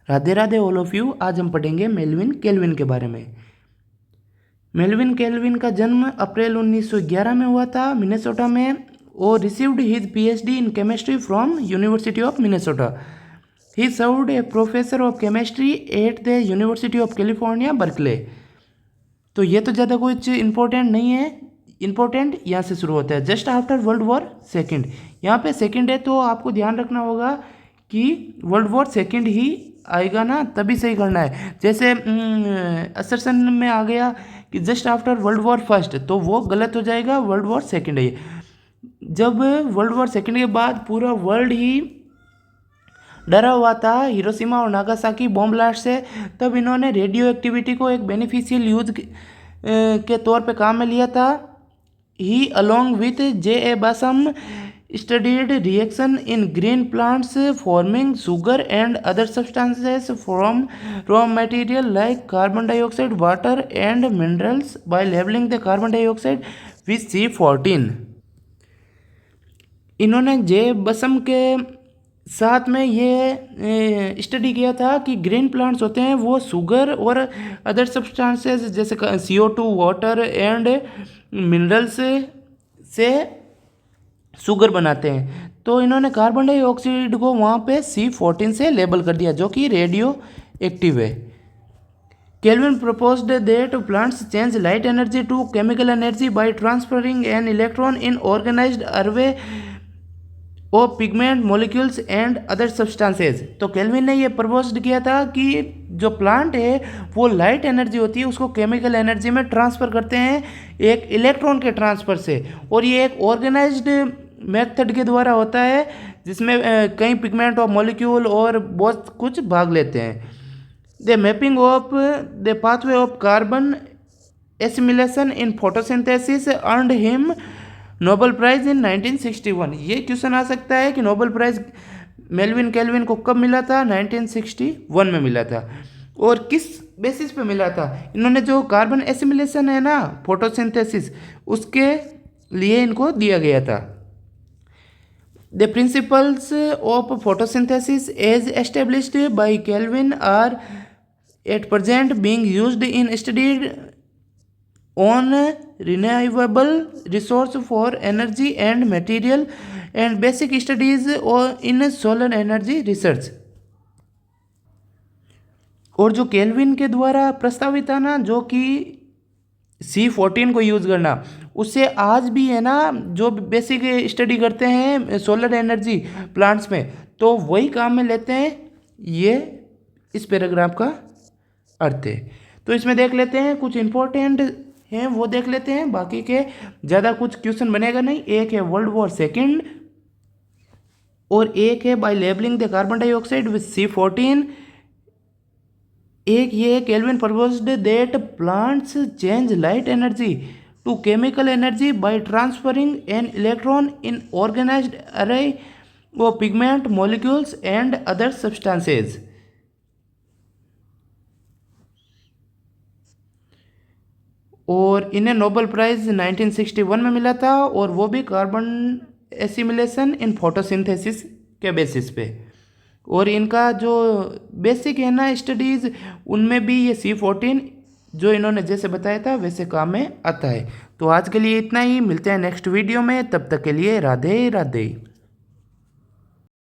Radhe Radhe all of you. आज हम पढ़ेंगे मेल्विन केल्विन के बारे में। मेल्विन केल्विन का जन्म अप्रैल 1911 में हुआ था मिनेसोटा में और received his PhD in chemistry from university of Minnesota. He served A professor of chemistry at the university of California Berkeley. तो ये तो ज़्यादा कुछ इंपॉर्टेंट नहीं है, इंपॉर्टेंट यहाँ से शुरू होता है। Just after world war second, यहाँ पे सेकेंड है तो आपको ध्यान रखना होगा कि वर्ल्ड वॉर सेकेंड ही आएगा ना, तभी सही करना है। जैसे असर्शन में आ गया कि just after world war first, तो वो गलत हो जाएगा, वर्ल्ड वॉर सेकेंड है। जब वर्ल्ड वॉर सेकेंड के बाद पूरा वर्ल्ड ही डरा हुआ था हिरोशिमा और नागासाकी बॉम्ब ब्लास्ट से, तब इन्होंने रेडियो एक्टिविटी को एक बेनिफिशियल यूज के तौर पे काम में लिया था। He along with J.A. Basam studied reaction in green plants forming sugar and other substances from raw material like carbon dioxide, water and minerals by labeling the carbon dioxide with C14। इन्होंने जे बसम के साथ में ये study किया था कि green plants होते हैं वो शुगर और अदर सब्सटेंसेस जैसे CO2, वाटर एंड मिनरल्स से शुगर बनाते हैं। तो इन्होंने कार्बन डाइऑक्साइड को वहाँ पे C14 से लेबल कर दिया, जो कि रेडियो एक्टिव है। Kelvin proposed that plants change light energy to chemical energy by transferring an electron in organized array of pigment molecules and other substances। तो केल्विन ने ये प्रपोज किया था कि जो प्लांट है वो लाइट एनर्जी होती है उसको केमिकल एनर्जी में ट्रांसफ़र करते हैं एक इलेक्ट्रॉन के ट्रांसफ़र से, और ये एक ऑर्गेनाइज्ड मेथड के द्वारा होता है जिसमें कई पिगमेंट ऑफ मॉलिक्यूल और बहुत कुछ भाग लेते हैं। The mapping of the pathway of carbon assimilation in photosynthesis earned him Nobel prize इन 1961। ये क्वेश्चन आ सकता है कि नोबेल प्राइज़ मेल्विन केल्विन को कब मिला था? 1961 में मिला था। और किस बेसिस पे मिला था? इन्होंने जो कार्बन एसिमिलेशन है ना, फोटोसिंथेसिस, उसके लिए इनको दिया गया था। The principles of photosynthesis as established by Calvin are at present being used in studied on renewable resource for energy and material and basic studies in solar energy research। और जो केल्विन के द्वारा प्रस्तावित था ना, जो कि C14 को यूज़ करना, उससे आज भी है ना जो बेसिक स्टडी करते हैं सोलर एनर्जी प्लांट्स में, तो वही काम में लेते हैं। ये इस पैराग्राफ का अर्थ है। तो इसमें देख लेते हैं कुछ इंपॉर्टेंट हैं वो देख लेते हैं, बाकी के ज़्यादा कुछ क्वेश्चन बनेगा नहीं। एक है वर्ल्ड वॉर सेकेंड और एक है by labelling the carbon dioxide with C14। एक ये Calvin proposed that plants change light energy to chemical energy by transferring an electron in organized array of pigment molecules and other substances. और इन्हें Nobel prize 1961 में मिला था, और वो भी कार्बन एसिमिलेशन इन फोटोसिंथेसिस के बेसिस पे। और इनका जो बेसिक है ना स्टडीज़, उनमें भी ये C14 जो इन्होंने जैसे बताया था वैसे काम में आता है। तो आज के लिए इतना ही, मिलते हैं नेक्स्ट वीडियो में, तब तक के लिए राधे राधे।